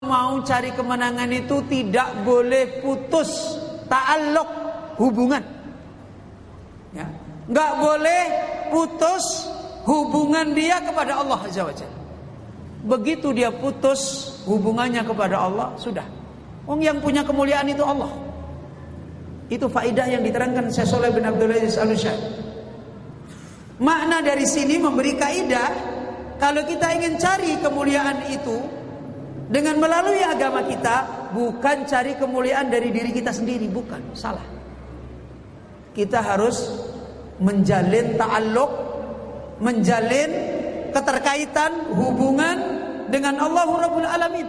Mau cari kemenangan itu tidak boleh putus ta'alluq, hubungan. Ya, nggak boleh putus hubungan dia kepada Allah Azza wa Jalla. Begitu dia putus hubungannya kepada Allah, sudah. Yang punya kemuliaan itu Allah. Itu faidah yang diterangkan Syekh Shalih bin Abdul Aziz Al-Utsaimin. Makna dari sini memberi kaidah, kalau kita ingin cari kemuliaan itu dengan melalui agama kita, bukan cari kemuliaan dari diri kita sendiri, bukan, salah. Kita harus menjalin ta'alluq, menjalin keterkaitan, hubungan dengan Allah Rabbul Alamin.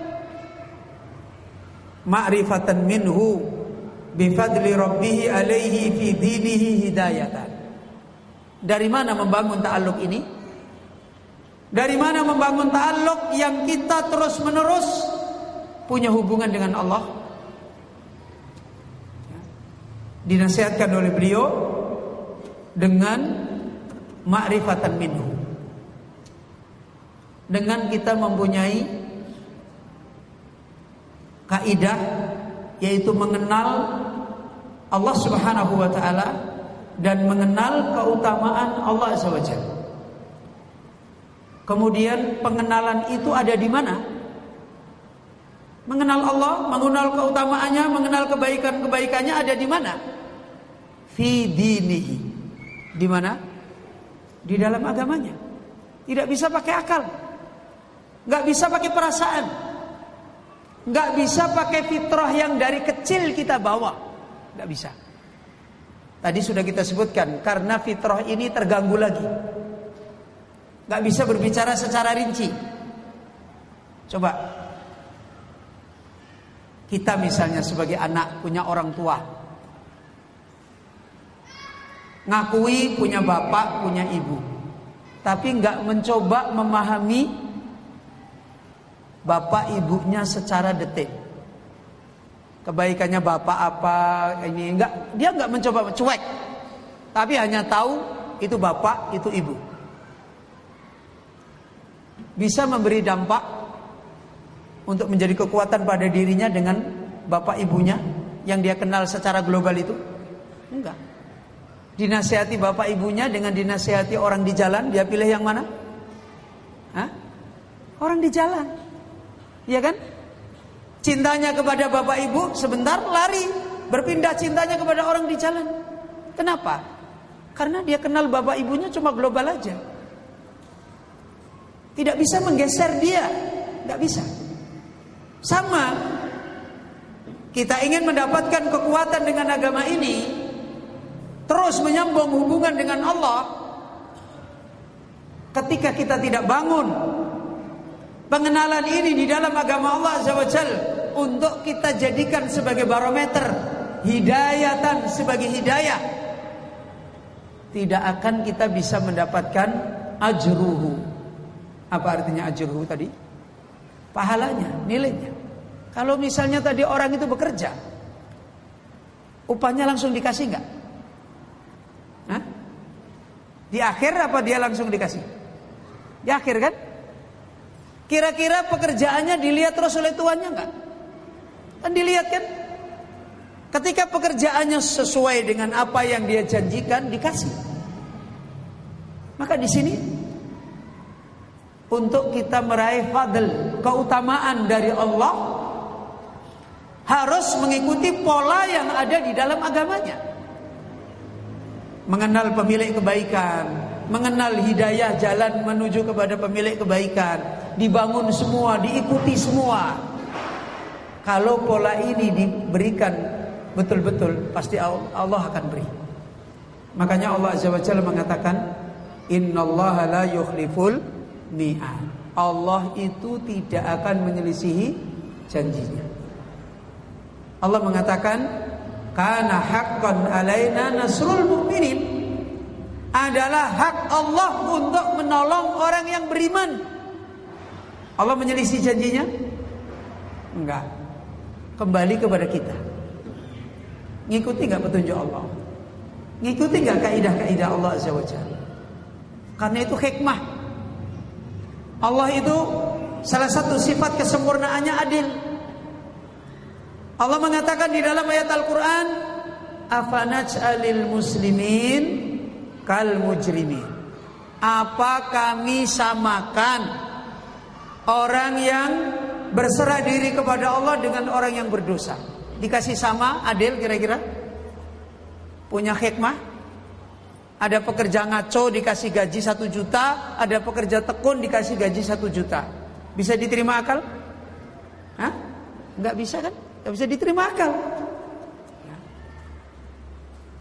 Ma'rifatan minhu bifadli rabbih alaihi fi dinihi hidayatan. Dari mana membangun ta'alluq ini? Dari mana membangun ta'alluq yang kita terus menerus punya hubungan dengan Allah? Dinasihatkan oleh beliau dengan ma'rifatan minhu, dengan kita mempunyai kaidah, yaitu mengenal Allah Subhanahu wa ta'ala dan mengenal keutamaan Allah Azza wa Jalla. Kemudian pengenalan itu ada di mana? Mengenal Allah, mengenal keutamaannya, mengenal kebaikan-kebaikannya ada di mana? Fi dinihi. Di mana? Di dalam agamanya. Tidak bisa pakai akal, nggak bisa pakai perasaan, nggak bisa pakai fitrah yang dari kecil kita bawa, nggak bisa. Tadi sudah kita sebutkan, karena fitrah ini terganggu lagi, nggak bisa berbicara secara rinci. Coba kita misalnya sebagai anak punya orang tua, ngakui punya bapak, punya ibu, tapi nggak mencoba memahami bapak ibunya secara detik. Kebaikannya bapak apa ini, enggak, dia nggak mencoba, cuek, tapi hanya tahu itu bapak, itu ibu. Bisa memberi dampak untuk menjadi kekuatan pada dirinya dengan bapak ibunya yang dia kenal secara global itu? Enggak. Dinasihati bapak ibunya dengan dinasihati orang di jalan, dia pilih yang mana? Hah? Orang di jalan, iya kan? Cintanya kepada bapak ibu sebentar lari, berpindah cintanya kepada orang di jalan. Kenapa? Karena dia kenal bapak ibunya cuma global aja. Tidak bisa menggeser dia, nggak bisa. Sama, kita ingin mendapatkan kekuatan dengan agama ini, terus menyambung hubungan dengan Allah. Ketika kita tidak bangun pengenalan ini di dalam agama Allah Azza wa Jalla, untuk kita jadikan sebagai barometer, hidayatan sebagai hidayah, tidak akan kita bisa mendapatkan ajruhu. Apa artinya ajruhu tadi? Pahalanya, nilainya. Kalau misalnya tadi orang itu bekerja, upahnya langsung dikasih enggak? Hah? Di akhir apa dia langsung dikasih? Di akhir kan? Kira-kira pekerjaannya dilihat terus oleh tuannya enggak? Kan dilihat kan? Ketika pekerjaannya sesuai dengan apa yang dia janjikan, dikasih. Maka di sini untuk kita meraih fadl, keutamaan dari Allah, harus mengikuti pola yang ada di dalam agamanya. Mengenal pemilik kebaikan, mengenal hidayah jalan menuju kepada pemilik kebaikan, dibangun semua, diikuti semua. Kalau pola ini diberikan betul-betul, pasti Allah akan beri. Makanya Allah Azza wa Jalla mengatakan, innallaha la yukhliful mi'ad. Allah itu tidak akan menyelisihi janjinya. Allah mengatakan, kana haqqan alaina nasrul mu'minin. Adalah hak Allah untuk menolong orang yang beriman. Allah menyelisih janjinya? Enggak. Kembali kepada kita. Ngikuti enggak petunjuk Allah? Ngikuti enggak kaidah-kaidah Allah Azza wa Jalla? Karena itu hikmah. Allah itu salah satu sifat kesempurnaannya adil. Allah mengatakan di dalam ayat Al-Quran, afanaj'alil muslimin kal mujrimin. Apa kami samakan orang yang berserah diri kepada Allah dengan orang yang berdosa? Dikasih sama, adil kira-kira? Punya hikmah? Ada pekerja ngaco dikasih gaji 1 juta, ada pekerja tekun dikasih gaji 1 juta. Bisa diterima akal? Hah? Enggak bisa kan? Enggak bisa diterima akal.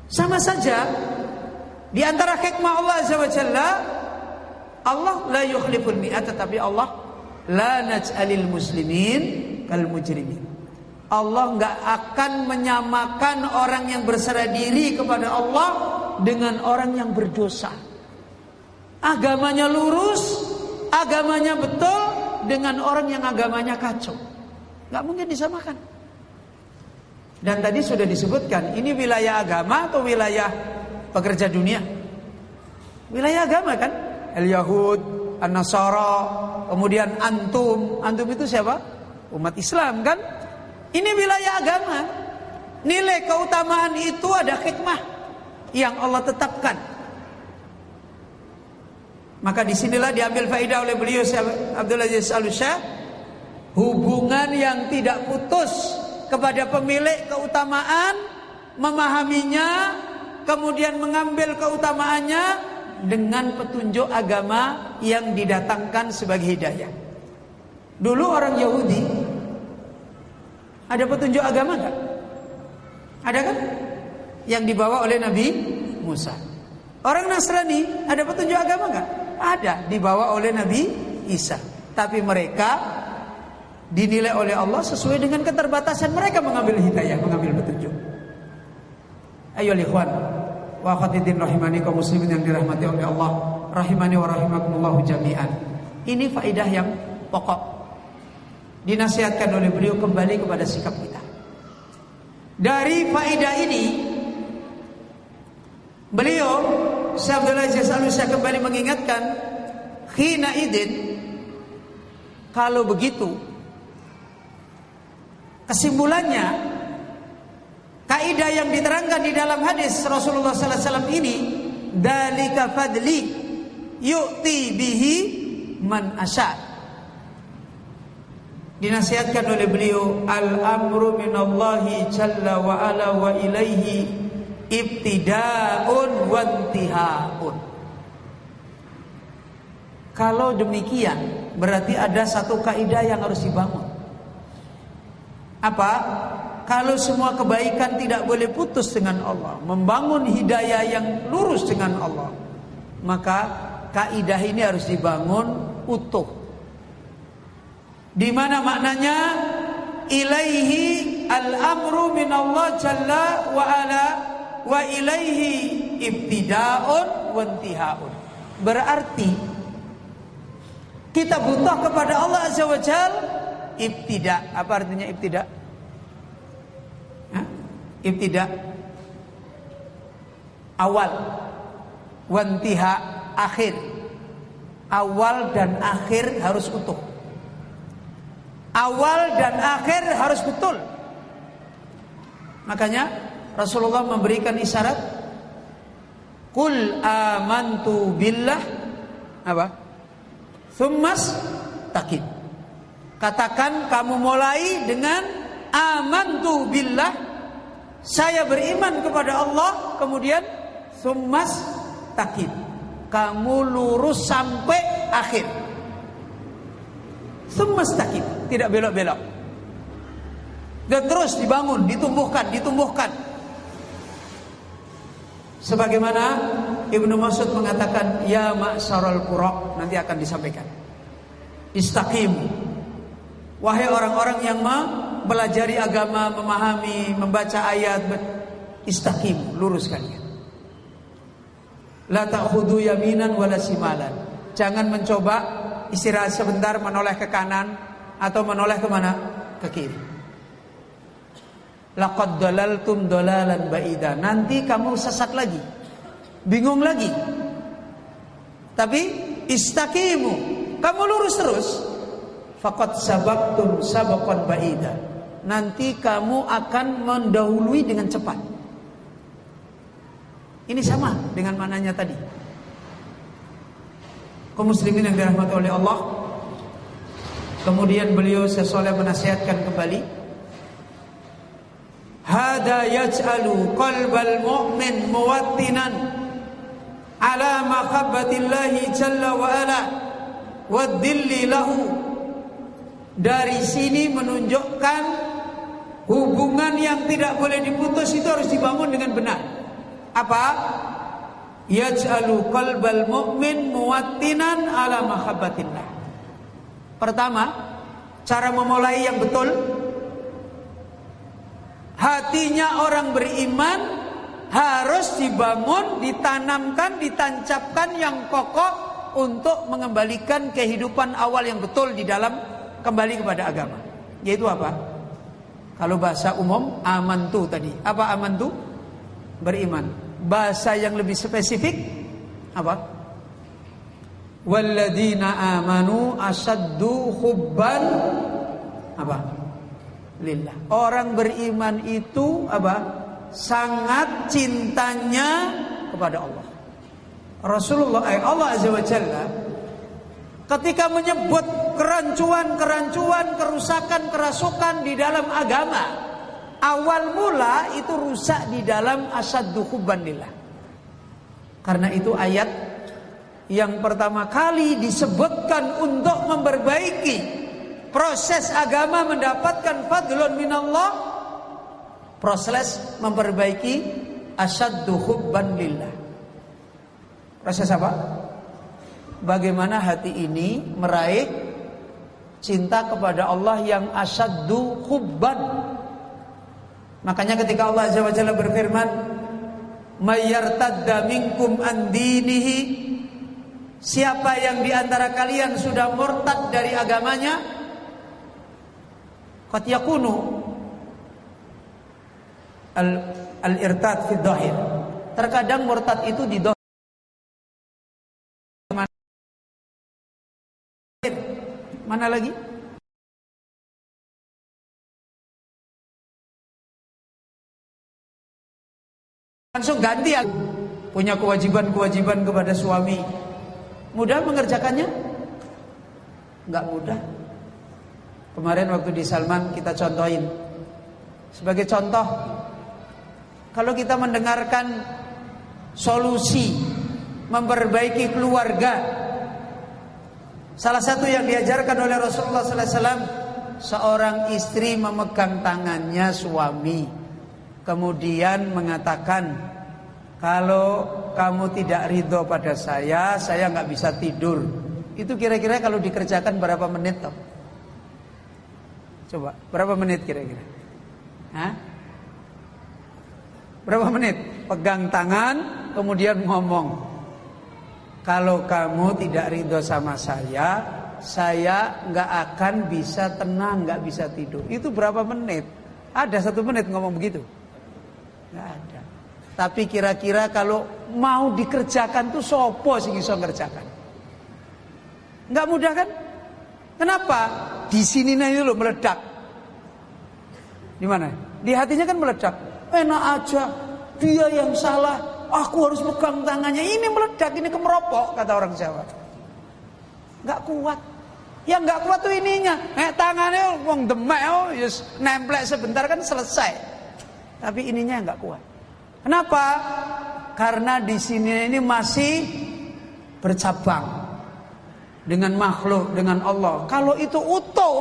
Sama saja di antara hikmah Allah Azza wa Jalla, Allah la yukhliful mi'at, tetapi Allah la naj'alil muslimin kal mujrimin. Allah enggak akan menyamakan orang yang berserah diri kepada Allah dengan orang yang berdosa. Agamanya lurus, agamanya betul, dengan orang yang agamanya kacau. Enggak mungkin disamakan. Dan tadi sudah disebutkan, ini wilayah agama atau wilayah pekerja dunia? Wilayah agama kan? Al-Yahud, An-Nasara, kemudian antum. Antum itu siapa? Umat Islam kan? Ini wilayah agama. Nilai keutamaan itu ada hikmah yang Allah tetapkan. Maka disinilah diambil faedah oleh beliau Abdul Aziz Al-Syekh, hubungan yang tidak putus kepada pemilik keutamaan, memahaminya, kemudian mengambil keutamaannya dengan petunjuk agama yang didatangkan sebagai hidayah. Dulu orang Yahudi ada petunjuk agama enggak? Ada kan? Yang dibawa oleh Nabi Musa. Orang Nasrani ada petunjuk agama enggak? Ada, dibawa oleh Nabi Isa. Tapi mereka dinilai oleh Allah sesuai dengan keterbatasan mereka mengambil hidayah, mengambil petunjuk. Ayo ikhwan wa akhwatiddin rahimani kaum muslimin yang dirahmati oleh Allah, rahimani wa rahimakumullah jami'an. Ini faedah yang pokok. Dinasihatkan oleh beliau kembali kepada sikap kita. Dari faedah ini beliau Syekh Abdul Aziz Al-Syekh kembali mengingatkan, khina idin, kalau begitu kesimpulannya, kaidah yang diterangkan di dalam hadis Rasulullah sallallahu alaihi wasallam ini, dzalika fadli yu'ti bihi man asya. Dinasihatkan oleh beliau, al-amru minallahi jalla wa ala wa ilaihi ibtida'un wa intihaun. Kalau demikian, berarti ada satu kaidah yang harus dibangun. Apa? Kalau semua kebaikan tidak boleh putus dengan Allah, membangun hidayah yang lurus dengan Allah, maka kaidah ini harus dibangun utuh. Di mana maknanya ilaihi al-amru minallah jalla wa ala wa ilaihi ibtida'un wa intihaun. Berarti kita butuh kepada Allah Azza wa Jalla ibtida. Apa artinya ibtida? Ibtida awal, wantiha akhir. Awal dan akhir harus utuh. Awal dan akhir harus betul. Makanya Rasulullah memberikan isyarat, qul amantu billah apa? Tsummas taqim. Katakan kamu mulai dengan amantu billah, saya beriman kepada Allah, kemudian tsummas taqim, kamu lurus sampai akhir. Tsummas taqim, tidak belok-belok. Dan terus dibangun, ditumbuhkan. Sebagaimana Ibnu Mas'ud mengatakan, ya ma'syaral qura, nanti akan disampaikan. Istaqimu, wahai orang-orang yang mempelajari agama, memahami, membaca ayat, istaqimu, lurus kalian. La ta'khudhu yaminan wala shimalan. Jangan mencoba istirahat sebentar menoleh ke kanan atau menoleh ke mana? Ke kiri. Laqad dalaltum dalalan ba'ida. Nanti kamu sesat lagi, bingung lagi. Tapi istaqimu, kamu lurus terus. faqad sabaqtum sabaqan ba'ida. Nanti kamu akan mendahului dengan cepat. Ini sama dengan maknanya tadi. Kaum muslimin yang dirahmati oleh Allah. Kemudian beliau sesoleh menasihatkan kembali, hada yaj'alu qalbal mu'min muwattinan ala mahabbatillahi jalla wa ala waddilli lahu. Dari sini menunjukkan hubungan yang tidak boleh diputus itu harus dibangun dengan benar. Apa? Yaj'alu qalbal mu'min muwattinan ala mahabbatillah. Pertama, cara memulai yang betul, hatinya orang beriman harus dibangun, ditanamkan, ditancapkan yang kokoh untuk mengembalikan kehidupan awal yang betul di dalam kembali kepada agama. Yaitu apa? Kalau bahasa umum amantu tadi. Apa amantu? Beriman. Bahasa yang lebih spesifik apa? Walladzina amanu asaddu hubban apa? Lillah. Orang beriman itu apa? Sangat cintanya kepada Allah. Rasulullah Allah Azza wa Jalla ketika menyebut kerancuan, kerusakan, kerasukan di dalam agama, awal mula itu rusak di dalam asaddu hubban lillah. Karena itu ayat yang pertama kali disebutkan untuk memperbaiki proses agama mendapatkan fadlun minallah, proses memperbaiki asaddu hubban lillah. Proses apa? Bagaimana hati ini meraih cinta kepada Allah yang asaddu hubban. Makanya ketika Allah Azza wa Jalla berfirman, may yartadda minkum an dinihi, siapa yang di antara kalian sudah murtad dari agamanya, qad yakunu al-irtad fi dhahir. Terkadang murtad itu di dhahir. Mana lagi? Langsung ganti ya. Punya kewajiban-kewajiban kepada suami. Mudah mengerjakannya? Enggak mudah. Kemarin waktu di Salman kita contohin. Sebagai contoh, kalau kita mendengarkan solusi memperbaiki keluarga, salah satu yang diajarkan oleh Rasulullah SAW, seorang istri memegang tangannya suami, kemudian mengatakan, kalau kamu tidak ridho pada saya nggak bisa tidur. Itu kira-kira kalau dikerjakan berapa menit toh? Coba, berapa menit kira-kira? Hah? Berapa menit? Pegang tangan, kemudian ngomong, kalau kamu tidak ridho sama saya nggak akan bisa tenang, nggak bisa tidur. Itu berapa menit? Ada 1 menit ngomong begitu? Nggak ada. Tapi kira-kira kalau mau dikerjakan tuh sopo sih bisa ngerjakan? Nggak mudah kan? Kenapa? Di sini nih lo meledak. Di mana? Di hatinya kan meledak. Enak aja, dia yang salah, aku harus pegang tangannya. Ini meledak, ini kemeropok, kata orang Jawa. Nggak kuat. Yang nggak kuat tuh ininya. Tangannya wong demek, yes, nemplek sebentar kan selesai. Tapi ininya nggak kuat. Kenapa? Karena di sini ini masih bercabang dengan makhluk, dengan Allah. Kalau itu utuh,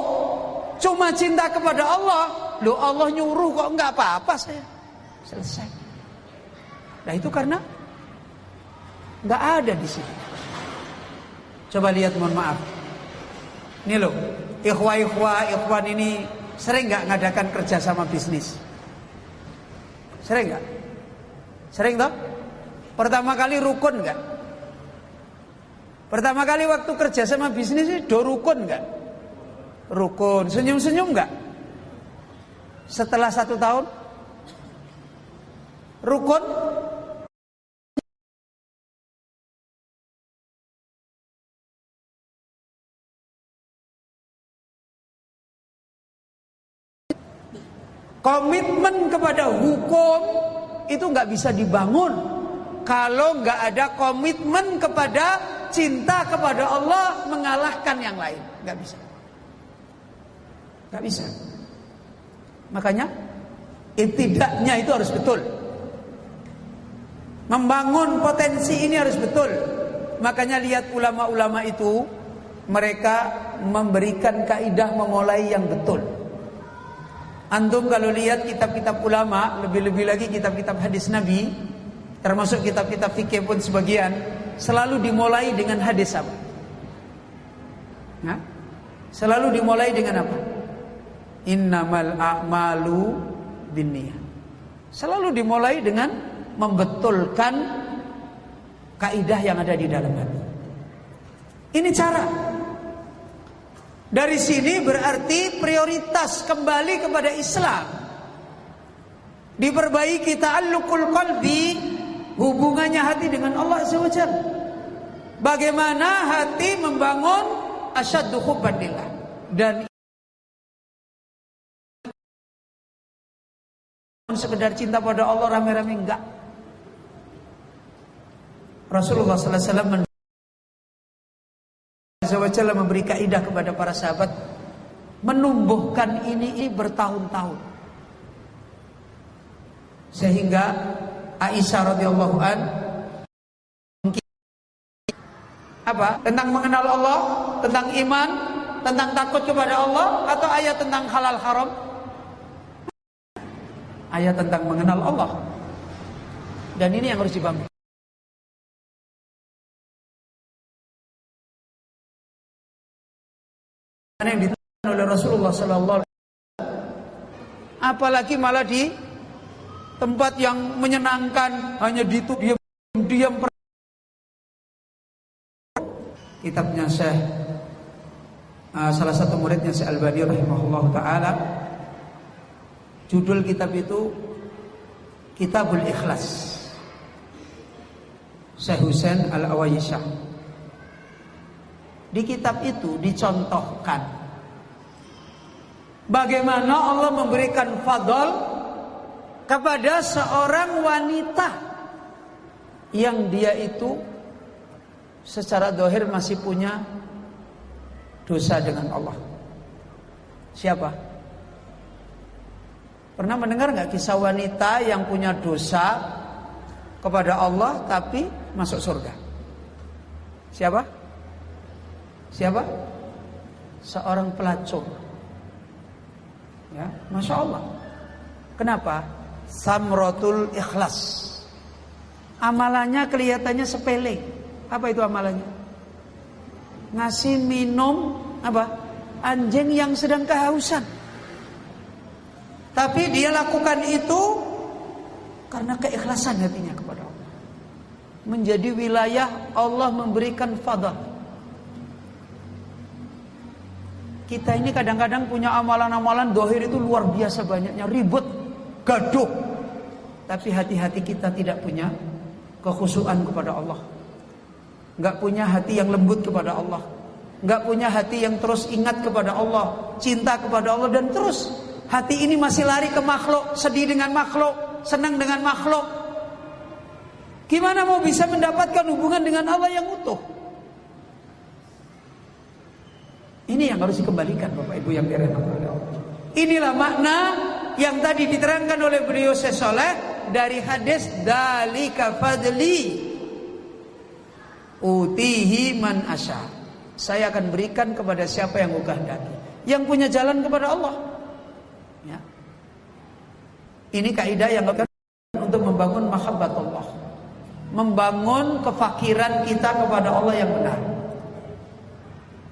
cuma cinta kepada Allah, loh Allah nyuruh kok nggak apa-apa saya. Selesai. Nah itu karena nggak ada di sini. Coba lihat, mohon maaf. Ini loh, ikhwan ini sering nggak ngadakan kerja sama bisnis? Sering nggak? Sering toh? Pertama kali rukun nggak? Pertama kali waktu kerja sama bisnis itu rukun nggak? Rukun, senyum-senyum nggak? Setelah 1 tahun, rukun, Komitmen kepada hukum itu nggak bisa dibangun kalau nggak ada komitmen kepada cinta kepada Allah mengalahkan yang lain. Nggak bisa. Nggak bisa. Makanya tidaknya itu harus betul. Membangun potensi ini harus betul. Makanya lihat ulama-ulama itu, mereka memberikan kaidah memulai yang betul. Antum kalau lihat kitab-kitab ulama, lebih-lebih lagi kitab-kitab hadis Nabi, termasuk kitab-kitab fikih pun sebagian, selalu dimulai dengan hadis apa? Nah, selalu dimulai dengan apa? Innamal a'malu binniyat. Selalu dimulai dengan membetulkan kaidah yang ada di dalam hati. Ini cara. Dari sini berarti prioritas kembali kepada Islam. Diperbaiki ta'alluqul qalbi, hubungannya hati dengan Allah Azza wa Jalla. Bagaimana hati membangun asyaddu hubban lillah. Dan sekedar cinta pada Allah rame-rame enggak. Rasulullah sallallahu alaihi wasallam Azza wa Jalla memberi kaidah kepada para sahabat, menumbuhkan ini bertahun-tahun. Sehingga Aisyah radhiyallahu an apa? Tentang mengenal Allah, tentang iman, tentang takut kepada Allah, atau ayat tentang halal haram? Ayat tentang mengenal Allah. Dan ini yang harus dibangun. Yang ditanya oleh Rasulullah sallallahu alaihi wasallam, apalagi malah di tempat yang menyenangkan, hanya diam-diam. Kitabnya Syekh, salah satu muridnya Syekh Albani rahimahullah taala, judul kitab itu Kitabul Ikhlas, Syekh Husain Al-Awayisyah. Di kitab itu dicontohkan bagaimana Allah memberikan fadl kepada seorang wanita yang dia itu secara zahir masih punya dosa dengan Allah. Siapa? Pernah mendengar nggak kisah wanita yang punya dosa kepada Allah tapi masuk surga? Siapa? Siapa? Seorang pelacur. Ya, Masya Allah. Kenapa? Samratul Ikhlas. Amalannya kelihatannya sepele. Apa itu amalannya? Ngasih minum apa? Anjing yang sedang kehausan. Tapi dia lakukan itu karena keikhlasan hatinya kepada Allah. Menjadi wilayah Allah memberikan fadl. Kita ini kadang-kadang punya amalan-amalan dohir itu luar biasa banyaknya, ribet, gaduh. Tapi hati-hati kita tidak punya kekhusyuan kepada Allah. Enggak punya hati yang lembut kepada Allah. Enggak punya hati yang terus ingat kepada Allah, cinta kepada Allah, dan terus hati ini masih lari ke makhluk, sedih dengan makhluk, senang dengan makhluk. Gimana mau bisa mendapatkan hubungan dengan Allah yang utuh? Ini yang harus dikembalikan Bapak Ibu yang dirahmati oleh Allah. Inilah makna yang tadi diterangkan oleh beliau Syekh Saleh dari hadis dzalika fadli utihi man asya. Saya akan berikan kepada siapa yang kukehendaki. Yang punya jalan kepada Allah. Ya. Ini kaidah yang akan untuk membangun mahabbat Allah. Membangun kefakiran kita kepada Allah yang benar.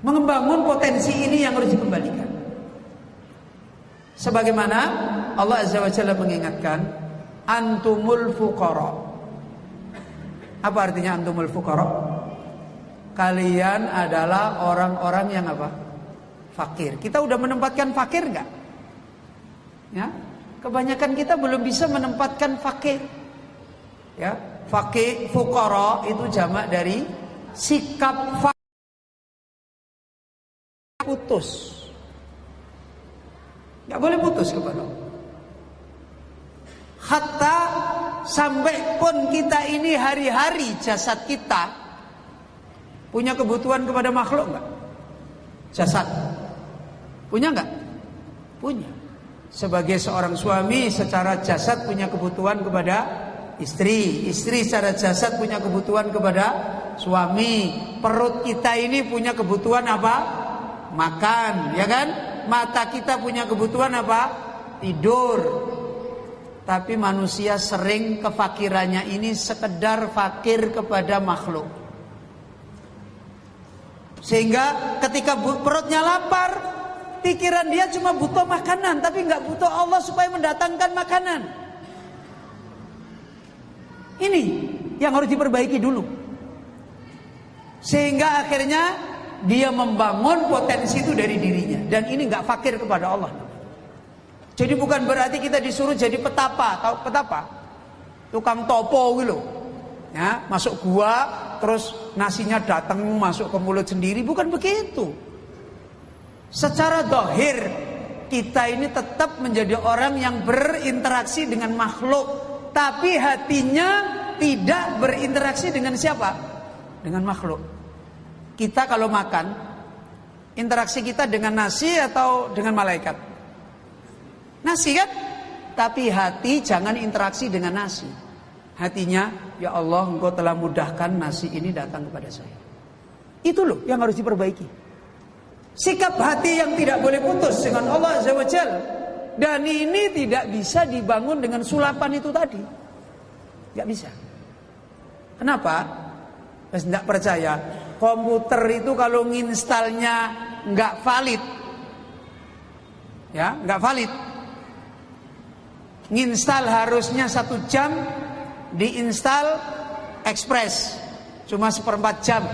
Membangun potensi ini yang harus dikembalikan. Sebagaimana Allah Azza wa Jalla mengingatkan, antumul fuqara. Apa artinya antumul fuqara? Kalian adalah orang-orang yang apa? Fakir. Kita udah menempatkan fakir enggak? Ya. Kebanyakan kita belum bisa menempatkan fakir. Ya, fakir, fuqara itu jamak dari sikap putus. Gak boleh putus kepada Allah. Hatta sampai pun kita ini hari-hari jasad kita punya kebutuhan kepada makhluk enggak? Jasad punya enggak? Punya. Sebagai seorang suami secara jasad punya kebutuhan kepada istri, istri secara jasad punya kebutuhan kepada suami. Perut kita ini punya kebutuhan apa? Makan, ya kan? Mata kita punya kebutuhan apa? Tidur. Tapi manusia sering kefakirannya ini sekedar fakir kepada makhluk. Sehingga ketika perutnya lapar, pikiran dia cuma butuh makanan, tapi nggak butuh Allah supaya mendatangkan makanan. Ini yang harus diperbaiki dulu. Sehingga akhirnya dia membangun potensi itu dari dirinya. Dan ini nggak fakir kepada Allah. Jadi bukan berarti kita disuruh jadi petapa. Tahu petapa? Tukang topo gitu. Ya, masuk gua terus nasinya datang masuk ke mulut sendiri. Bukan begitu. Secara zahir kita ini tetap menjadi orang yang berinteraksi dengan makhluk, tapi hatinya tidak berinteraksi dengan siapa? Dengan makhluk. Kita kalau makan, interaksi kita dengan nasi atau dengan malaikat? Nasi kan? Tapi hati jangan interaksi dengan nasi. Hatinya, ya Allah, Engkau telah mudahkan nasi ini datang kepada saya. Itu loh yang harus diperbaiki. Sikap hati yang tidak boleh putus dengan Allah Azza wa Jalla. Dan ini tidak bisa dibangun dengan sulapan itu tadi. Tidak bisa. Kenapa? Tidak percaya. Komputer itu kalau nginstalnya nggak valid, ya nggak valid. Nginstal harusnya 1 jam, diinstal express cuma 1/4 jam.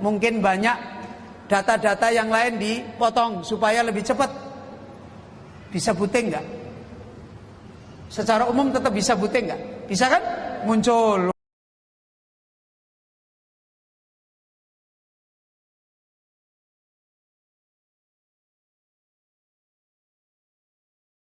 Mungkin banyak data-data yang lain dipotong supaya lebih cepat. Bisa booting nggak? Secara umum tetap bisa booting nggak? Bisa kan? Muncul